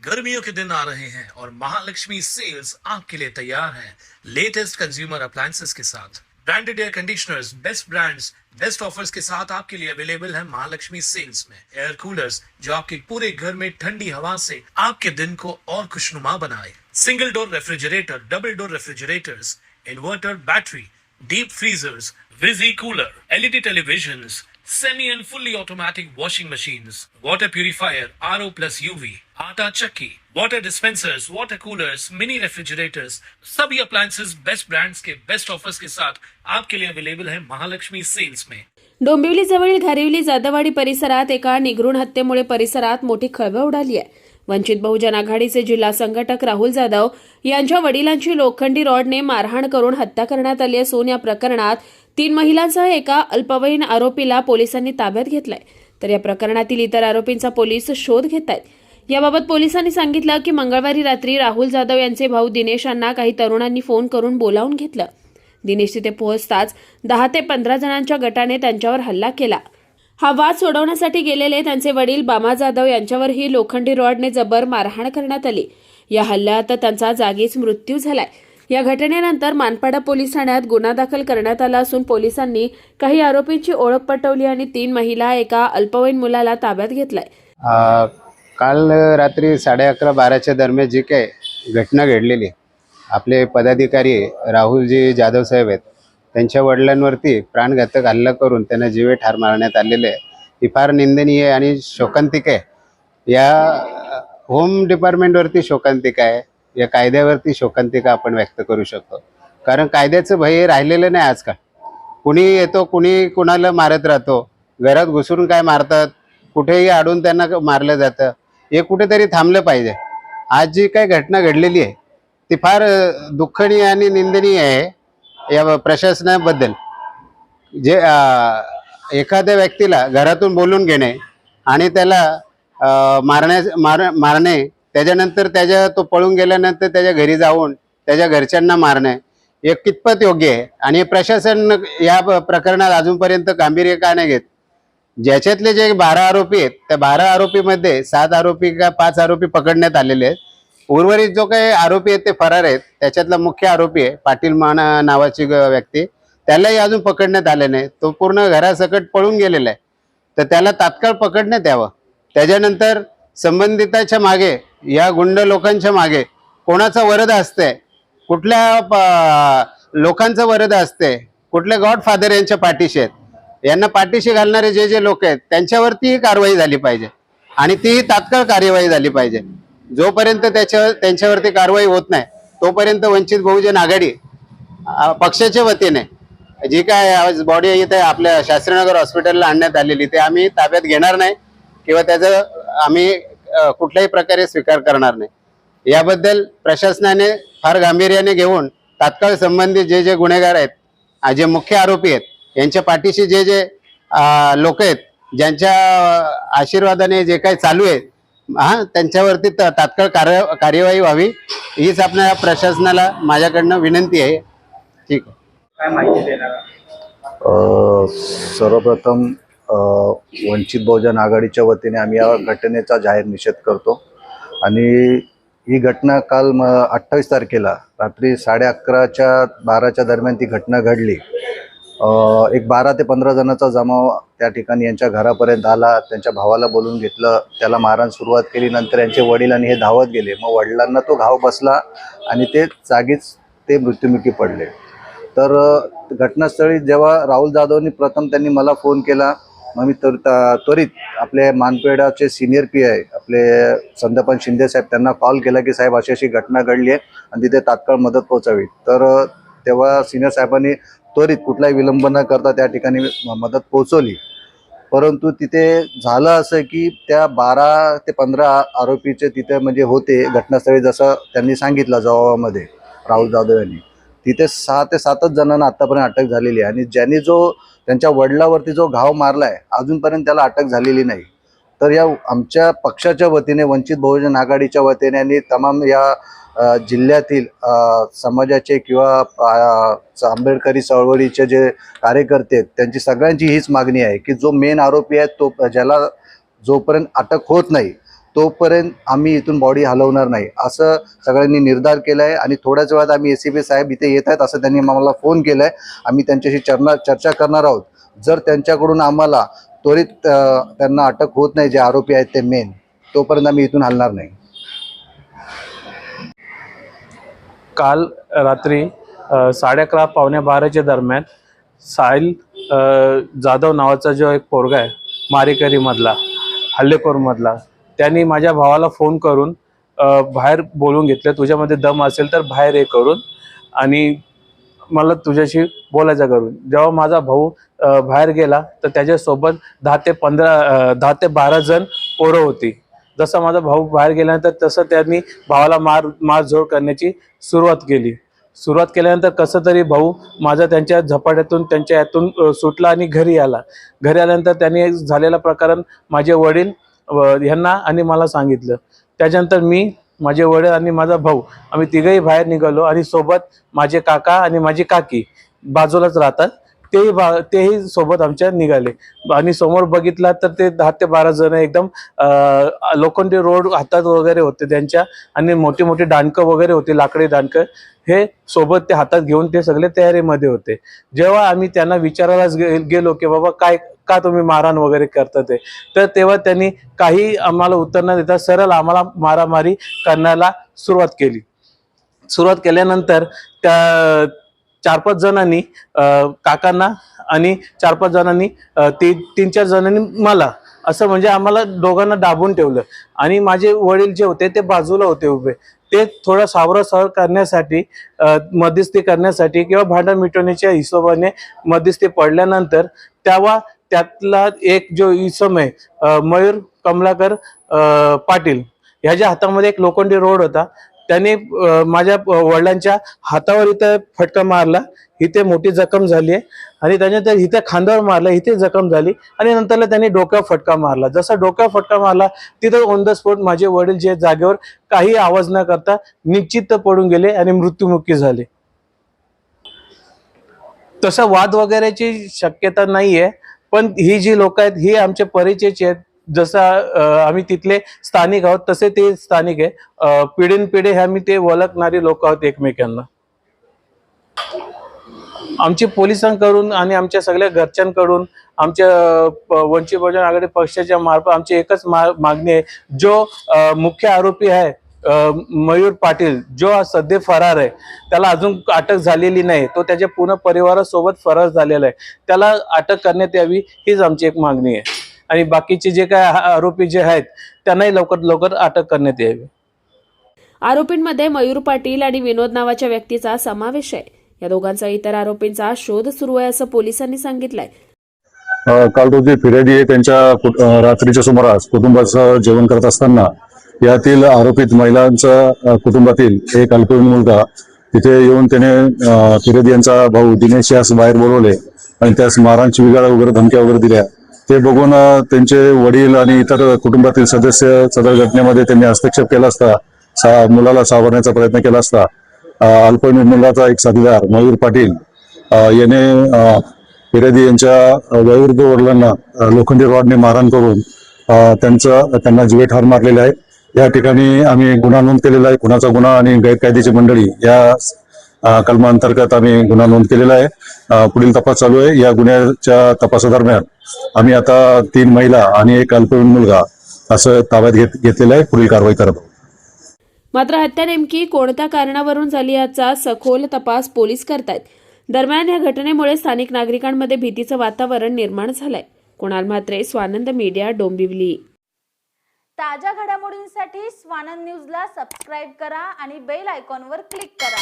गर्मियों के दिन आ रहे हैं और महालक्ष्मी सेल्स आपके लिए तैयार है लेटेस्ट कंज्यूमर अप्लायंसेस के साथ। Branded air conditioners, best brands, best offers के साथ आपके लिए अवेलेबल है महालक्ष्मी सेल्स में। एयर कूलर्स जो आपके पूरे घर में ठंडी हवा से आपके दिन को और खुशनुमा बनाए। Single door refrigerator, double door refrigerators, inverter battery, deep freezers, विजी cooler, LED televisions, semi and fully automatic washing machines, water purifier, RO plus UV, आटा चक्की, water dispensers, water coolers, mini refrigerators, सभी appliances बेस्ट ब्रांड्स के best offers के साथ आपके लिए available है Mahalakshmi sales में। डोंबिवली जवळील घारिवली जाधववाडी परिसरात एका निगरूण हत्येमुळे परिसरात मोठी खळबळ उडाली आहे। वंचित बहुजन आघाडीचे जिल्हा संघटक राहुल जाधव यांच्या वडिलांची लोखंडी रॉडने मारहाण करून हत्या करण्यात आली असून या प्रकरणात 3 महिलांसह एका अल्पवयीन आरोपीला पोलिसांनी ताब्यात घेतलाय। तर या प्रकरणातील इतर आरोपींचा पोलीस शोध घेत आहेत। याबाबत पोलिसांनी सांगितलं की मंगळवारी रात्री राहुल जाधव यांचे भाऊ दिनेश यांना काही तरुणांनी फोन करून बोलावून घेतलं। दिनेश तिथे पोहोचताच 10 ते 15 जणांच्या गटाने त्यांच्यावर हल्ला केला। हा वाद सोडवण्यासाठी गेलेले त्यांचे वडील बामा जाधव यांच्यावरही लोखंडी रॉडने जबर मारहाण करण्यात आली। या हल्ल्यात त्यांचा जागीच मृत्यू झालाय। या घटनेनंतर मानपाडा पोलीस ठाण्यात गुन्हा दाखल करण्यात आला असून पोलिसांनी काही आरोपींची ओळख पटवली आणि 3 महिला एका अल्पवयीन मुलाला ताब्यात घेतलाय। काल रात्री 11:30-12च्या दरम्यान जी काही घटना घडलेली, आपले पदाधिकारी राहुलजी जाधव साहेब आहेत, त्यांच्या वडिलांवरती प्राणघातक हल्ला करून त्यांना जीवे ठार मारण्यात आलेले आहे। ही फार निंदनीय आणि शोकांतिक आहे। या होम डिपार्टमेंटवरती शोकांतिक आहे, या कायद्यावरती शोकांतिका आपण व्यक्त करू शकतो। कारण कायद्याचं भय राहिलेलं नाही आजकाल। कुणी येतो, कुणी कुणाला मारत राहतो, घरात घुसून काय मारतात, कुठेही अडून त्यांना मारलं जातं। हे कुठेतरी थांबलं पाहिजे। आज जी काही घटना घडलेली आहे ती फार दुःखनीय आणि निंदनीय आहे। या प्रशासनाबद्दल जे एखाद्या व्यक्तीला घरातून बोलून घेणे आणि त्याला मारणे, त्याच्यानंतर तो पळून गेल्यानंतर त्याच्या घरी जाऊन त्याच्या घरच्यांना मारणे हे कितपत योग्य आहे? आणि प्रशासन या प्रकरणात अजूनपर्यंत गांभीर्य का नाही घेत? ज्याच्यातले जे 12 आरोपी आहेत त्या 12 आरोपीमध्ये 7 आरोपी का 5 आरोपी पकडण्यात आलेले आहेत। उर्वरित जो काही आरोपी आहेत ते फरार आहेत। त्याच्यातला मुख्य आरोपी आहे पाटील नावाची व्यक्ती, त्यालाही अजून पकडण्यात आले नाही। तो पूर्ण घरासकट पळून गेलेला आहे। तर त्याला तात्काळ पकडण्यात यावं। त्याच्यानंतर संबंधिताच्या मागे, या गुंड लोकांच्या मागे कोणाचा वरद असते, कुठल्या लोकांचं वरद असते, कुठले गॉडफादर यांच्या पाठीशी आहेत, यांना पाठीशी घालणारे जे लोक आहेत त्यांच्यावरती कारवाई झाली पाहिजे आणि ती तात्काळ कार्यवाही झाली पाहिजे। जोपर्यंत त्यांच्यावरती कारवाई होत नाही तोपर्यंत वंचित बहुजन आघाडी पक्षाच्या वतीने जी काय बॉडी इथे आपल्या शास्त्रीनगर हॉस्पिटलला आणण्यात आलेली ते आम्ही ताब्यात घेणार नाही किंवा त्याचा आम्ही कुठल्याही प्रकारे स्वीकार करणार नाही। याबद्दल प्रशासनाने फार गांभीर्याने घेऊन तात्काळ संबंधित जे गुन्हेगार आहेत, जे मुख्य आरोपी आहेत, यांच्या पाठीशी जे लोक आहेत, ज्यांच्या आशीर्वादाने जे काही चालू आहे त्यांच्यावरती तात्काळ कार्यवाही व्हावी हीच आपल्या प्रशासनाला माझ्याकडनं विनंती आहे। ठीक आहे। काय माहिती देणार? सर्वप्रथम वंचित बहुजन आघाडीच्या वतीने आम्ही या घटनेचा जाहीर निषेध करतो आणि ही घटना काल 28 तारखेला रात्री 11:30-12च्या दरम्यान ती घटना घडली। एक 12 ते 15 जणांचा जमाव त्या ठिकाणी यांच्या घरापर्यंत आला, त्यांच्या भावाला बोलून घेतलं, त्याला मारहाण सुरुवात केली। नंतर यांचे वडील आणि हे धावत गेले। मग वडिलांना तो घाव बसला आणि ते जागीच ते मृत्युमुखी पडले। तर घटनास्थळी जेव्हा राहुल जाधवनी प्रथम त्यांनी मला फोन केला, मग मी त्वरित आपले मानपेडाचे सिनियर PI आपले संदीपान शिंदे साहेब त्यांना कॉल केला की साहेब अशी अशी घटना घडली आहे आणि तिथे तात्काळ मदत पोहोचावी। तर तेव्हा सिनियर साहेबांनी त्वरित कुठलाही विलंब न करता त्या ठिकाणी मदत पोहोचवली। परंतु तिथे झालं असं की त्या 12 ते 15 आरोपीचे तिथे म्हणजे होते घटनास्थळी, जसं त्यांनी सांगितलं जबाबामध्ये राहुल जाधव यांनी, तिथे 6 ते 7 जणांना आतापर्यंत अटक झालेली आहे आणि ज्यांनी त्यांच्या वडिलावरती जो घाव मारलाय अजूनपर्यंत त्याला अटक झालेली नाही। तर या आमच्या पक्षाच्या वतीने, वंचित बहुजन आघाडीच्या वतीने आणि तमाम या जिल्ह्यातील समाजाचे किंवा आंबेडकरी चळवळीचे जे कार्यकर्ते आहेत त्यांची सगळ्यांची हीच मागणी आहे की जो मेन आरोपी आहे तो ज्याला जोपर्यंत अटक होत नाही तोपर्यंत आम्ही इथून बॉडी हलवणार नाही असं सगळ्यांनी निर्धार केला आहे. आणि थोड्याच वेळात आम्ही ACP साहेब इथे येत आहेत असं त्यांनी आम्हाला फोन केला आहे. आम्ही त्यांच्याशी चर्चा करणार आहोत. जर त्यांच्याकडून आम्हाला त्वरित त्यांना अटक होत नाही, जे आरोपी आहेत ते मेन, तोपर्यंत आम्ही इथून हलणार नाही. काल रात्री 11:30 पावणे 12च्या दरम्यान साहिल जाधव नावाचा जो एक पोरगा आहे मारेकरीमधला, हल्लेखोरमधला, त्यांनी माझ्या भावाला फोन करून बाहेर बोलून घेतलं, तुझ्यामध्ये दम असेल तर बाहेर ये करून आणि मला तुझ्याशी बोलायचं करून. जेव्हा माझा भाऊ बाहेर गेला तर त्याच्यासोबत 10 ते 12 जण पोरं होती. जसं माझा भाऊ बाहेर गेल्यानंतर तसं त्यांनी भावाला मारझोड करण्याची सुरुवात केल्यानंतर कसं तरी भाऊ माझा त्यांच्या झपाट्यातून त्यांच्या यातून सुटला आणि घरी आला. घरी आल्यानंतर त्यांनी झालेलं प्रकरण माझे वडील ह्यांना आणि मला सांगितलं. त्याच्यानंतर मी, माझे वडील आणि माझा भाऊ आम्ही तिघही बाहेर निघालो आणि सोबत माझे काका आणि माझी काकी बाजूलाच राहतात, तेही सोबत आमच्या निघाले. आणि समोर बघितला तर ते 10 ते 12 जण एकदम लोखंडी रोड हातात वगैरे होते त्यांच्या आणि मोठी मोठी दांडकं वगैरे होती, लाकडी दांडकं, हे सोबत ते हातात घेऊन ते सगळे तयारीमध्ये होते. जेव्हा आम्ही त्यांना विचारायलाच गेलो की बाबा का तुम्ही मारहाण वगैरे करता ते, तर तेव्हा त्यांनी काही आम्हाला उत्तर न देता सरळ आम्हाला मारामारी करण्याला सुरुवात केल्यानंतर त्या 4-5 जणांनी काकांना आणि 4-5 जणांनी 3-4 जणांनी मला, असं म्हणजे आम्हाला दोघांना दाबून ठेवलं. आणि माझे वडील जे होते ते बाजूला होते उभे. ते थोडं सावरासावर करण्यासाठी, मध्यस्थी करण्यासाठी किंवा भांडण मिटवण्याच्या हिशोबाने मध्यस्थी पडल्यानंतर तेव्हा त्यातला एक जो इसम आहे मयूर कमलाकर पाटील, ह्याच्या हातामध्ये एक लोखंडी रोड होता. त्याने माझ्या वडिलांच्या हातावर इथं फटका मारला, इथे मोठी जखम झाली आहे. आणि त्यानंतर इथे खांद्यावर मारला, इथे जखम झाली. आणि नंतरला त्यांनी डोक्यावर फटका मारला. जसा डोक्यावर फटका मारला तिथं ऑन द स्पॉट माझे वडील जे जागेवर काही आवाज न करता निश्चित पडून गेले आणि मृत्युमुखी झाले. तसा वाद वगैरेची शक्यता नाहीये, पण ही जी लोक आहेत ही आमच्या परिचयाची आहेत. जसा आम्ही तिथले स्थानिक आहोत तसे ते स्थानिक आहे. पिढीनपिढी आम्ही ते ओळखणारी लोक आहोत एकमेकांना. आमची पोलिसांकडून आणि आमच्या सगळ्या घरच्यांकडून, आमच्या वंचित बहुजन आघाडी पक्षाच्या मार्फत आमची एकच मागणी आहे, जो मुख्य आरोपी आहे मयूर पाटील, जो सध्या फरार आहे, त्याला अजून अटक झालेली नाही, तो त्याच्या पूर्ण परिवारासोबत फरार झालेला आहे, त्याला अटक करण्यात यावी हीच आमची एक मागणी आहे. आणि बाकीचे जे काय आरोपी जे आहेत त्यांनाही लवकर अटक करण्यात यावी. आरोपींमध्ये मयूर पाटील आणि विनोद नावाच्या व्यक्तीचा समावेश आहे. या दोघांचा इतर आरोपींचा शोध सुरू आहे असं पोलिसांनी सांगितलंय. काल रोजी फिर्यादी त्यांच्या रात्रीच्या सुमारास कुटुंबाचं जेवण करत असताना यातील आरोपित महिलांचा कुटुंबातील एक अल्पवयीन मुलगा तिथे येऊन त्याने फिर्यादी यांचा भाऊ दिनेश यास बाहेर बोलवले आणि त्यास मारहाण, शिवीगाळ वगैरे धमक्या वगैरे दिल्या. ते बघून त्यांचे वडील आणि इतर कुटुंबातील सदस्य सदर घटनेमध्ये त्यांनी हस्तक्षेप केला असता मुलाला सावरण्याचा प्रयत्न केला असता अल्पवयीन मुलाचा एक साथीदार मयूर पाटील याने फिर्यादी यांच्या वयोवृद्ध वडिलांना लोखंडी रॉडने मारहाण करून त्यांना जीवे ठार मारलेले आहे. या ठिकाणी आम्ही गुन्हा नोंद केलेला आहे. खुनाचा गुन्हा आणि गैरकायदेची मंडळी या कलमांतर्गत आम्ही गुन्हा नोंद केलेला आहे. पुढील तपास चालू आहे. या गुन्ह्याच्या तपासादरम्यान आम्ही आता 3 महिला आणि एक अल्पवयीन मुलगा असं ताब्यात घेतलेलं आहे. पुढील कारवाई करत आहोत. मात्र हत्या नेमकी कोणत्या कारणावरून झाली याचा सखोल तपास पोलीस करतायत. दरम्यान या घटनेमुळे स्थानिक नागरिकांमध्ये भीतीचं वातावरण निर्माण झालंय. कुणाल म्हात्रे, स्वानंद मीडिया, डोंबिवली. ताज्या घडामोडींसाठी स्वानंद न्यूजला सबस्क्राईब करा आणि बेल आयकॉनवर क्लिक करा.